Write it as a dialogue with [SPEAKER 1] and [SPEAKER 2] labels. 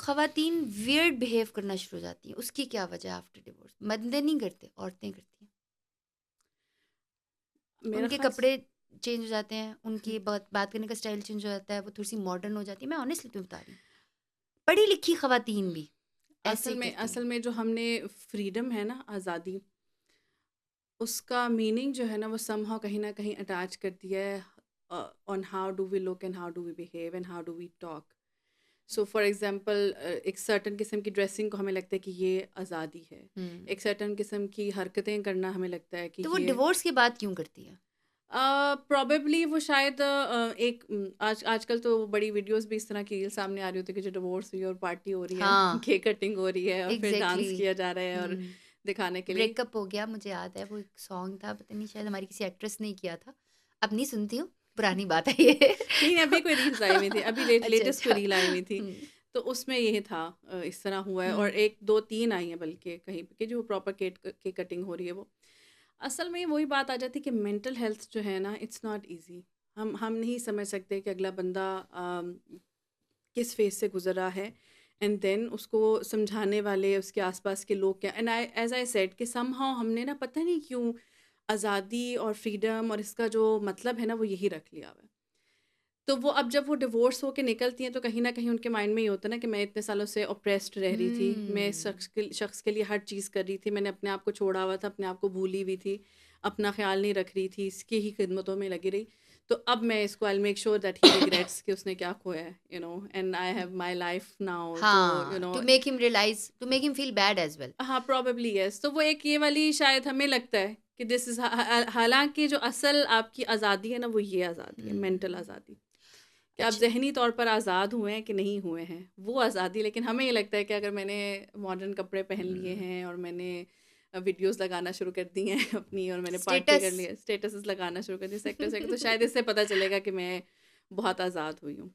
[SPEAKER 1] خواتین weird behave کرنا شروع ہو جاتی ہیں، اس کی کیا وجہ ہے آفٹر ڈیورس؟ مردیں نہیں کرتے، عورتیں کرتی ہیں. ان کے کپڑے چینج ہو جاتے ہیں، ان کی بات کرنے کا اسٹائل چینج ہو جاتا ہے، وہ تھوڑی سی ماڈرن ہو جاتی ہے. میں آنیسٹلی تمہیں بتا رہی ہوں، پڑھی لکھی خواتین بھی ایسے
[SPEAKER 2] اصل میں جو ہم نے فریڈم ہے نا، آزادی، اس کا میننگ جو ہے نا وہ سم ہاؤ کہیں نہ کہیں اٹیچ کر دیا ہے on how do we look and how do we behave and how do we talk. So for example ایک سرٹن قسم کی ڈریسنگ کو ہمیں لگتا ہے کہ یہ آزادی ہے، ایک سرٹن قسم کی حرکتیں کرنا ہمیں لگتا ہے کہ
[SPEAKER 1] تو وہ ڈیورس کے بعد کیوں کرتی ہے؟
[SPEAKER 2] پروبیبلی وہ شاید ایک آج کل تو بڑی ویڈیوز بھی اس طرح کی سامنے آ رہی ہوتی ہے کہ جو ڈیورس ہوئی اور پارٹی ہو رہی ہے، کیک کٹنگ ہو رہی ہے اور پھر ڈانس کیا جا رہا ہے اور دکھانے کے لیے.
[SPEAKER 1] بریک اپ ہو گیا، مجھے یاد ہے وہ ایک سانگ تھا، پتہ نہیں شاید ہماری کسی ایکٹریس نے کیا تھا، اب نہیں سنتی ہوں، پرانی بات ہے یہ.
[SPEAKER 2] نہیں ابھی کوئی ریلز آئی ہوئی تھی، ابھی لیٹسٹ کوئی ریل آئی ہوئی تھی، تو اس میں یہ تھا اس طرح ہوا ہے. اور ایک دو تین آئی ہیں بلکہ کہیں پہ کہ جو پراپر کیک کٹنگ ہو رہی ہے. وہ اصل میں وہی بات آ جاتی ہے کہ مینٹل ہیلتھ جو ہے نا اٹس ناٹ ایزی. ہم نہیں سمجھ سکتے کہ اگلا بندہ کس فیز سے گزر رہا ہے، اینڈ دین اس کو سمجھانے والے اس کے آس پاس کے لوگ کیا. اینڈ ایز آئی سیڈ کہ سم ہاؤ ہم نے نا پتہ نہیں کیوں آزادی اور فریڈم اور اس کا جو مطلب ہے نا وہ یہی رکھ لیا ہوا ہے. تو وہ اب جب وہ ڈیورس ہو کے نکلتی ہیں تو کہیں نہ کہیں ان کے مائنڈ میں یہ ہوتا ہے نا کہ میں اتنے سالوں سے اوپریسڈ رہ رہی تھی، میں اس شخص کے لیے ہر چیز کر رہی تھی، میں نے اپنے آپ کو چھوڑا ہوا تھا، اپنے آپ کو بھولی ہوئی تھی، اپنا خیال نہیں رکھ رہی تھی، اس کی ہی خدمتوں میں لگی رہی. تو اب میں اس کو I'll make sure that he regrets کہ اس نے کیا کھویا ہے، and I have my life now.
[SPEAKER 1] to make him realize, to make him feel bad as well.
[SPEAKER 2] ہاں probably yes. تو وہ ایک یہ والی شاید ہمیں لگتا ہے کہ دس از، حالانکہ جو اصل آپ کی آزادی ہے نا وہ یہ آزادی ہے، مینٹل آزادی، کہ آپ ذہنی طور پر آزاد ہوئے ہیں کہ نہیں ہوئے ہیں، وہ آزادی. لیکن ہمیں یہ لگتا ہے کہ اگر میں نے ماڈرن کپڑے پہن لیے ہیں اور میں نے ویڈیوز لگانا شروع کر دی ہیں اپنی، اور میں نے پارٹی کر لی ہے، اسٹیٹسز لگانا شروع کر دی سیکٹر تو شاید اس سے پتہ چلے گا کہ میں بہت آزاد ہوئی ہوں.